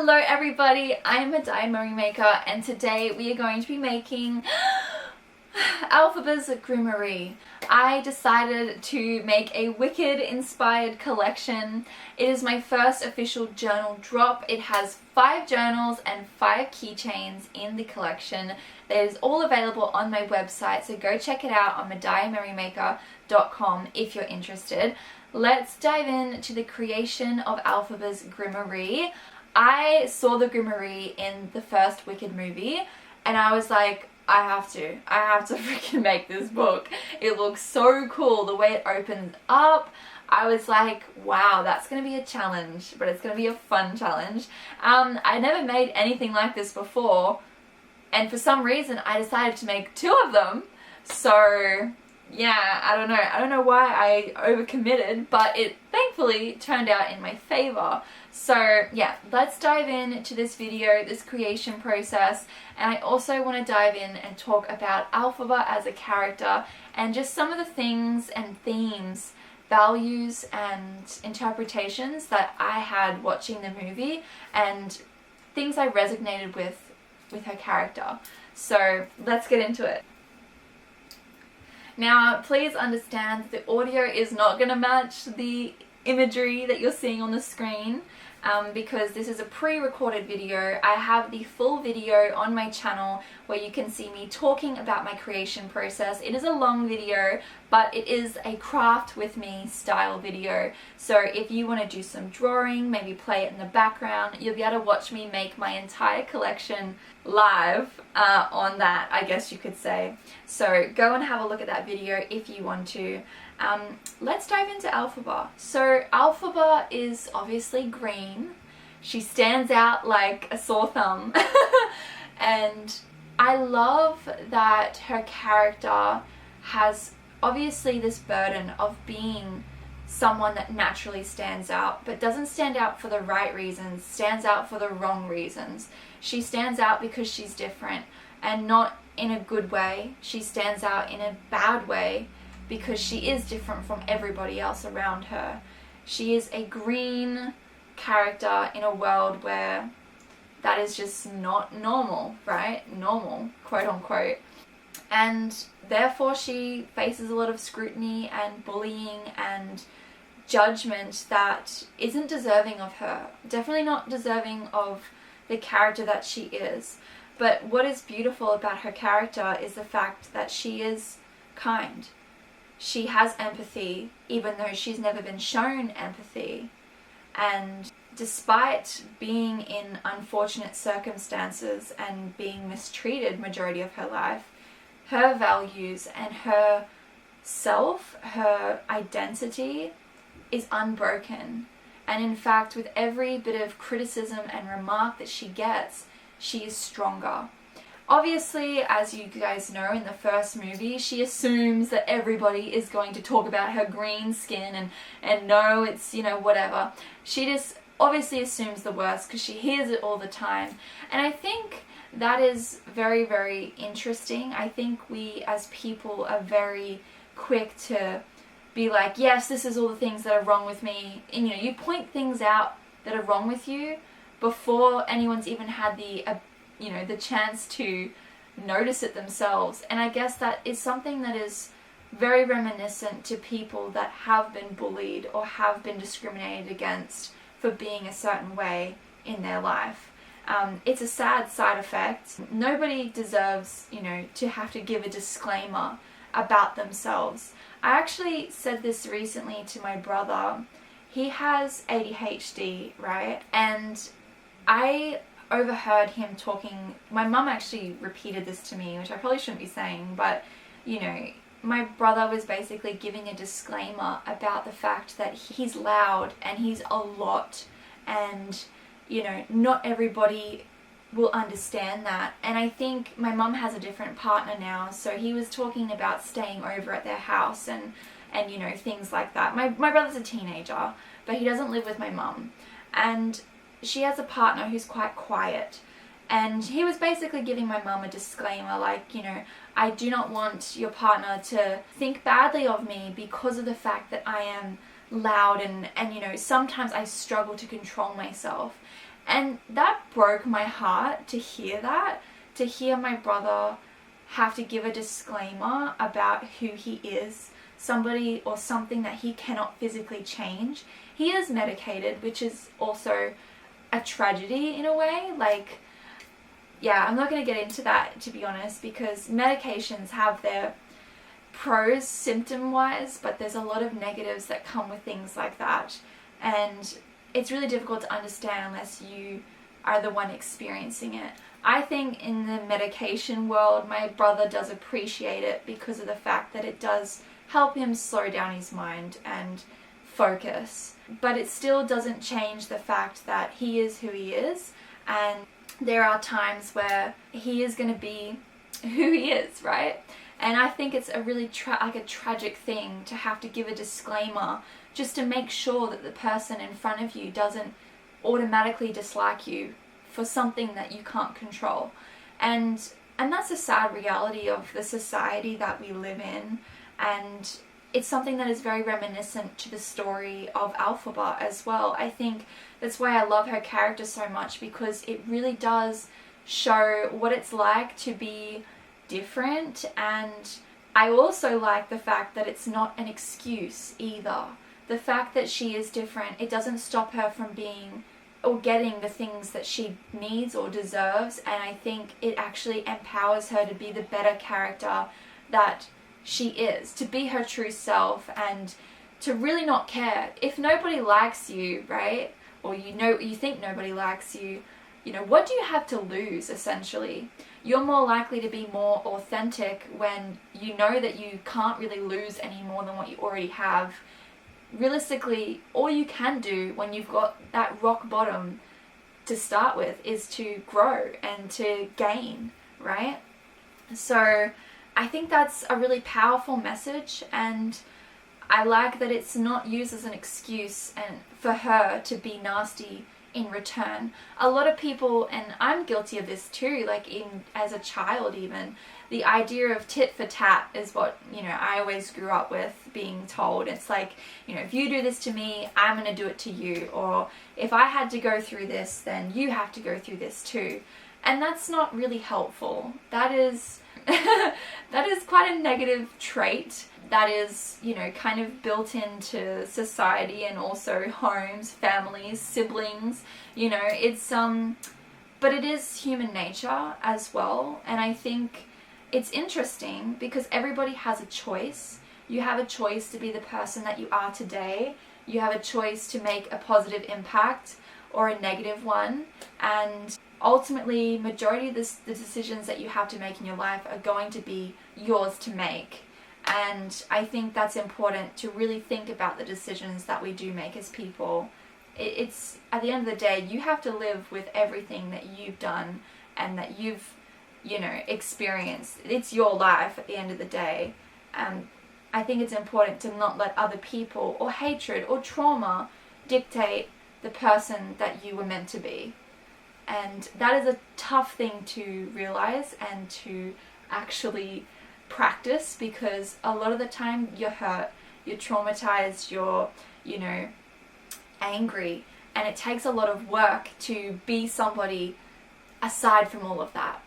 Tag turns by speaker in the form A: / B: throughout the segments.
A: Hello everybody, I'm Maddire maker and today we are going to be making Elphaba's Grimmerie. I decided to make a Wicked inspired collection. It is my first official journal drop. It has 5 journals and 5 keychains in the collection. That is all available on my website, so go check it out on maddirehavea.com if you're interested. Let's dive into the creation of Elphaba's Grimmerie. I saw the Grimmerie in the first Wicked movie and I was like, I have to freaking make this book. It looks so cool, the way it opens up. I was like, wow, that's going to be a challenge, but it's going to be a fun challenge. I never made anything like this before, and for some reason I decided to make 2 of them. So yeah, I don't know why I overcommitted, but it thankfully turned out in my favor. So yeah, let's dive into this video, this creation process, and I also want to dive in and talk about Elphaba as a character and just some of the things and themes, values and interpretations that I had watching the movie and things I resonated with her character. So let's get into it. Now, please understand that the audio is not going to match the imagery that you're seeing on the screen because this is a pre-recorded video. I have the full video on my channel where you can see me talking about my creation process. It is a long video, but it is a craft with me style video. So if you want to do some drawing, maybe play it in the background, you'll be able to watch me make my entire collection live on that, I guess you could say. So go and have a look at that video if you want to. Let's dive into Elphaba. So Elphaba is obviously green. She stands out like a sore thumb. And I love that her character has obviously this burden of being someone that naturally stands out, but doesn't stand out for the right reasons, stands out for the wrong reasons. She stands out because she's different, and not in a good way. She stands out in a bad way because she is different from everybody else around her. She is a green character in a world where that is just not normal, right? Normal, quote unquote. And therefore she faces a lot of scrutiny and bullying and judgment that isn't deserving of her. Definitely not deserving of the character that she is. But what is beautiful about her character is the fact that she is kind. She has empathy, even though she's never been shown empathy. And despite being in unfortunate circumstances and being mistreated majority of her life, her values and her self, her identity is unbroken. And in fact, with every bit of criticism and remark that she gets, she is stronger. Obviously, as you guys know, in the first movie, she assumes that everybody is going to talk about her green skin and no, it's, you know, whatever. She just obviously assumes the worst because she hears it all the time. And I think that is very, very interesting. I think we as people are very quick to be like, yes, this is all the things that are wrong with me. And, you know, you point things out that are wrong with you before anyone's even had the chance to notice it themselves. And I guess that is something that is very reminiscent to people that have been bullied or have been discriminated against for being a certain way in their life. It's a sad side effect. Nobody deserves, to have to give a disclaimer about themselves. I actually said this recently to my brother. He has ADHD, right? And I overheard him talking. My mum actually repeated this to me, which I probably shouldn't be saying, but my brother was basically giving a disclaimer about the fact that he's loud and he's a lot, and not everybody will understand that. And I think my mum has a different partner now, so he was talking about staying over at their house and things like that. My brother's a teenager, but he doesn't live with my mum, and she has a partner who's quite quiet. And he was basically giving my mum a disclaimer, like, I do not want your partner to think badly of me because of the fact that I am loud and sometimes I struggle to control myself. And that broke my heart to hear that, to hear my brother have to give a disclaimer about who he is, somebody or something that he cannot physically change. He is medicated, which is also a tragedy in a way. Like, yeah, I'm not going to get into that, to be honest, because medications have their pros symptom-wise, but there's a lot of negatives that come with things like that. And it's really difficult to understand unless you are the one experiencing it. I think in the medication world, my brother does appreciate it because of the fact that it does help him slow down his mind and focus. But it still doesn't change the fact that he is who he is, and there are times where he is going to be who he is, right? And I think it's a really tragic thing to have to give a disclaimer just to make sure that the person in front of you doesn't automatically dislike you for something that you can't control. And that's a sad reality of the society that we live in, and it's something that is very reminiscent to the story of Elphaba as well. I think that's why I love her character so much, because it really does show what it's like to be different. And I also like the fact that it's not an excuse either. The fact that she is different, it doesn't stop her from being or getting the things that she needs or deserves, and I think it actually empowers her to be the better character that she is, to be her true self, and to really not care if nobody likes you, right? Or you think nobody likes you, what do you have to lose, essentially? You're more likely to be more authentic when you know that you can't really lose any more than what you already have. Realistically, all you can do when you've got that rock bottom to start with is to grow and to gain, right? So I think that's a really powerful message, and I like that it's not used as an excuse and for her to be nasty in return. A lot of people, and I'm guilty of this too, like as a child even, the idea of tit for tat is what, I always grew up with being told. It's like, if you do this to me, I'm going to do it to you. Or if I had to go through this, then you have to go through this too. And that's not really helpful. That is, that is quite a negative trait that is, kind of built into society and also homes, families, siblings, it's, but it is human nature as well. And I think it's interesting because everybody has a choice. You have a choice to be the person that you are today. You have a choice to make a positive impact or a negative one. And ultimately, majority of the decisions that you have to make in your life are going to be yours to make. And I think that's important to really think about the decisions that we do make as people. It's at the end of the day, you have to live with everything that you've done and that you've experience. It's your life at the end of the day. I think it's important to not let other people or hatred or trauma dictate the person that you were meant to be. And that is a tough thing to realize and to actually practice, because a lot of the time you're hurt, you're traumatized, you're, angry, and it takes a lot of work to be somebody aside from all of that.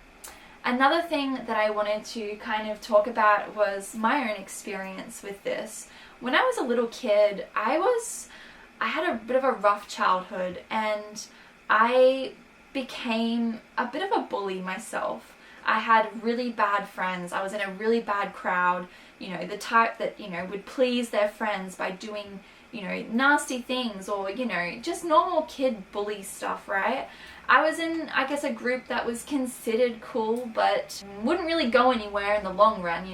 A: Another thing that I wanted to kind of talk about was my own experience with this. When I was a little kid, I had a bit of a rough childhood, and I became a bit of a bully myself. I had really bad friends. I was in a really bad crowd, the type that, would please their friends by doing, nasty things or, just normal kid bully stuff, right? I was in, I guess, a group that was considered cool, but wouldn't really go anywhere in the long run,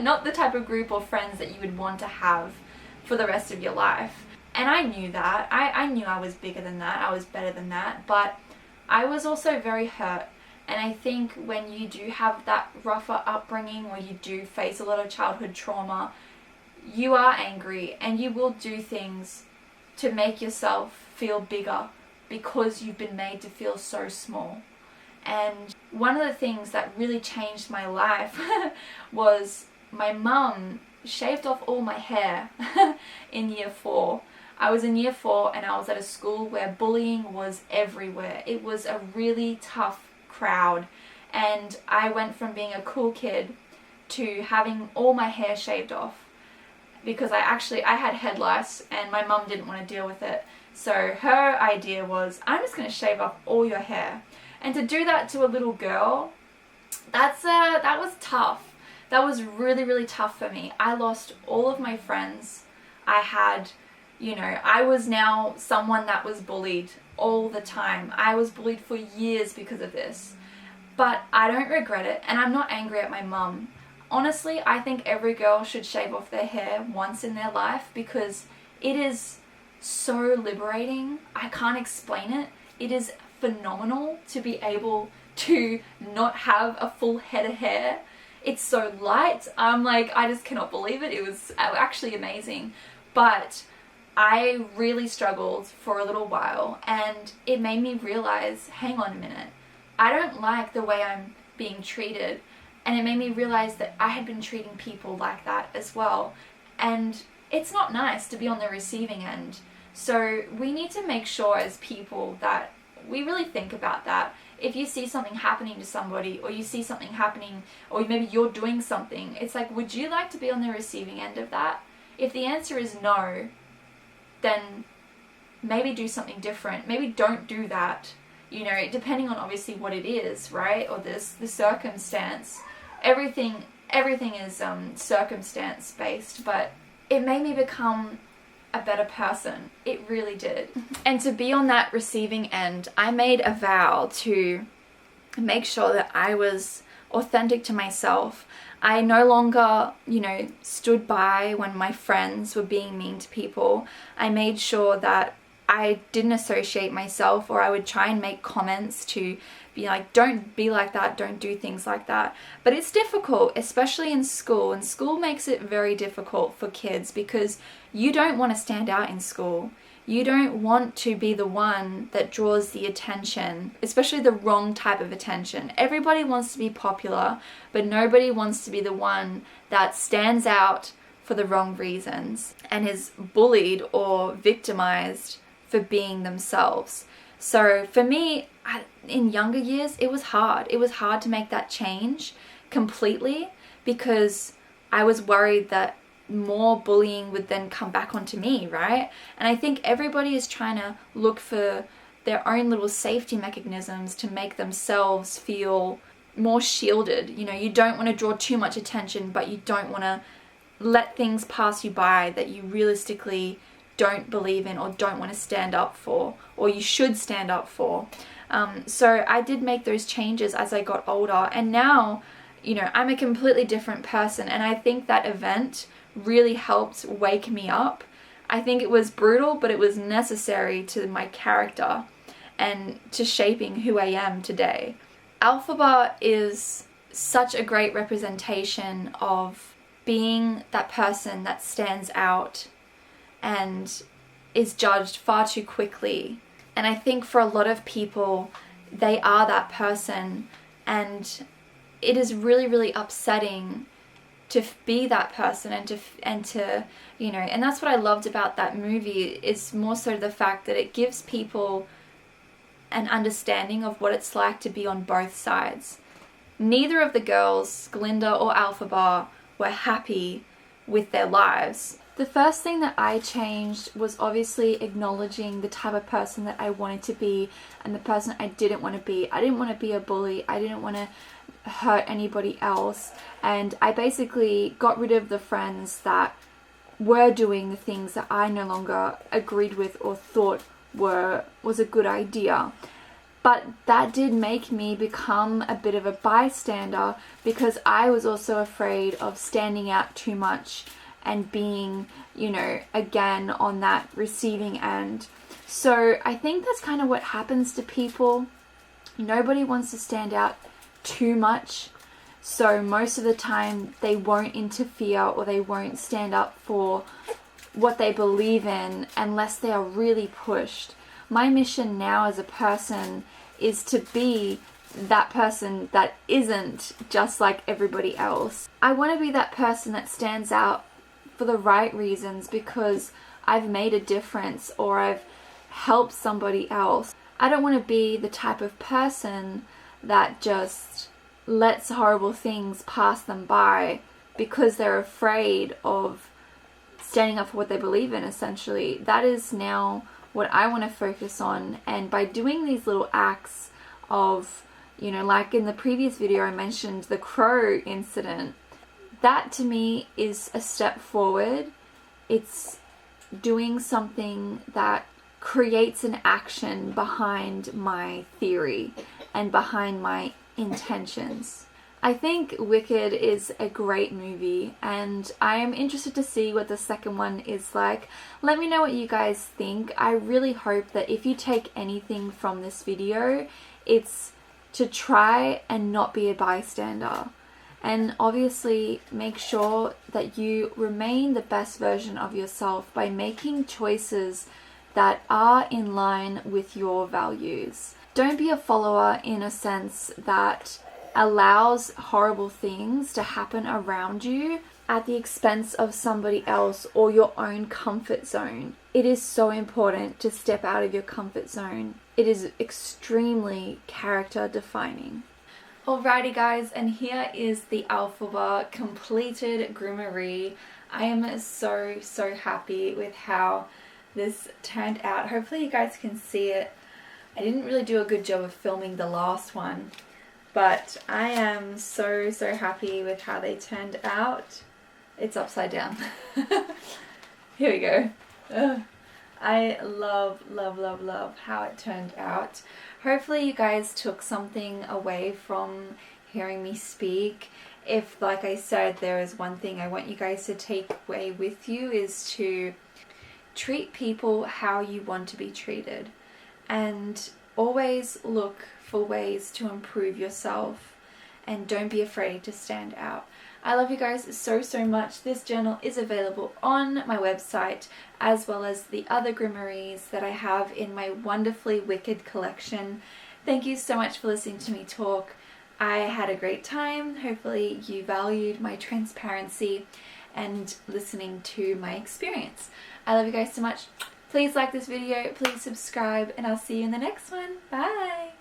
A: Not the type of group or friends that you would want to have for the rest of your life. And I knew that. I knew I was bigger than that. I was better than that. But I was also very hurt. And I think when you do have that rougher upbringing, or you do face a lot of childhood trauma, you are angry and you will do things to make yourself feel bigger because you've been made to feel so small. And one of the things that really changed my life was my mum shaved off all my hair in year 4. I was in year 4 and I was at a school where bullying was everywhere. It was a really tough crowd, and I went from being a cool kid to having all my hair shaved off because I had head lice and my mum didn't want to deal with it. So her idea was, I'm just going to shave off all your hair. And to do that to a little girl, that was tough. That was really, really tough for me. I lost all of my friends. I was now someone that was bullied all the time. I was bullied for years because of this. But I don't regret it, and I'm not angry at my mum. Honestly, I think every girl should shave off their hair once in their life because it is so liberating. I can't explain it. It is phenomenal to be able to not have a full head of hair. It's so light. I'm like, I just cannot believe it. It was actually amazing. But I really struggled for a little while, and it made me realize, hang on a minute, I don't like the way I'm being treated. And it made me realize that I had been treating people like that as well. And it's not nice to be on the receiving end. So we need to make sure as people that we really think about that. If you see something happening to somebody, or you see something happening, or maybe you're doing something, it's like, would you like to be on the receiving end of that? If the answer is no, then maybe do something different. Maybe don't do that. Depending on obviously what it is, right? Or the circumstance. Everything is circumstance based, but it made me become a better person. It really did. And to be on that receiving end, I made a vow to make sure that I was authentic to myself. I no longer, stood by when my friends were being mean to people. I made sure that I didn't associate myself, or I would try and make comments to be like, don't be like that, don't do things like that. But it's difficult, especially in school, and school makes it very difficult for kids because you don't want to stand out in school. You don't want to be the one that draws the attention, especially the wrong type of attention. Everybody wants to be popular, but nobody wants to be the one that stands out for the wrong reasons and is bullied or victimized for being themselves. So for me, in younger years, it was hard. It was hard to make that change completely because I was worried that more bullying would then come back onto me, right? And I think everybody is trying to look for their own little safety mechanisms to make themselves feel more shielded. You don't want to draw too much attention, but you don't want to let things pass you by that you realistically don't believe in or don't want to stand up for, or you should stand up for. So I did make those changes as I got older, and now, I'm a completely different person, and I think that event really helped wake me up. I think it was brutal, but it was necessary to my character and to shaping who I am today. Elphaba is such a great representation of being that person that stands out and is judged far too quickly. And I think for a lot of people, they are that person, and it is really, really upsetting to be that person and to and that's what I loved about that movie, is more so the fact that it gives people an understanding of what it's like to be on both sides. Neither of the girls, Glinda or Elphaba, were happy with their lives. The first thing that I changed was obviously acknowledging the type of person that I wanted to be and the person I didn't want to be. I didn't want to be a bully. I didn't want to hurt anybody else. And I basically got rid of the friends that were doing the things that I no longer agreed with or thought was a good idea. But that did make me become a bit of a bystander because I was also afraid of standing out too much and being, again on that receiving end. So I think that's kind of what happens to people. Nobody wants to stand out too much. So most of the time they won't interfere or they won't stand up for what they believe in unless they are really pushed. My mission now as a person is to be that person that isn't just like everybody else. I want to be that person that stands out for the right reasons because I've made a difference or I've helped somebody else. I don't want to be the type of person that just lets horrible things pass them by because they're afraid of standing up for what they believe in, essentially. That is now what I want to focus on. And by doing these little acts of, you know, like in the previous video I mentioned the crow incident, that to me is a step forward. It's doing something that creates an action behind my theory and behind my intentions. I think Wicked is a great movie, and I am interested to see what the second one is like. Let me know what you guys think. I really hope that if you take anything from this video, it's to try and not be a bystander. And obviously make sure that you remain the best version of yourself by making choices that are in line with your values. Don't be a follower in a sense that allows horrible things to happen around you at the expense of somebody else or your own comfort zone. It is so important to step out of your comfort zone. It is extremely character defining. Alrighty guys, and here is the Elphaba completed Grimmerie. I am so happy with how this turned out. Hopefully you guys can see it. I didn't really do a good job of filming the last one, but I am so happy with how they turned out. It's upside down. Here we go. Ugh. I love how it turned out. Hopefully you guys took something away from hearing me speak. If, like I said, there is one thing I want you guys to take away with you, is to treat people how you want to be treated, and always look for ways to improve yourself, and don't be afraid to stand out. I love you guys so much. This journal is available on my website, as well as the other Grimmeries that I have in my wonderfully Wicked collection. Thank you so much for listening to me talk. I had a great time. Hopefully you valued my transparency and listening to my experience. I love you guys so much. Please like this video, please subscribe, and I'll see you in the next one. Bye!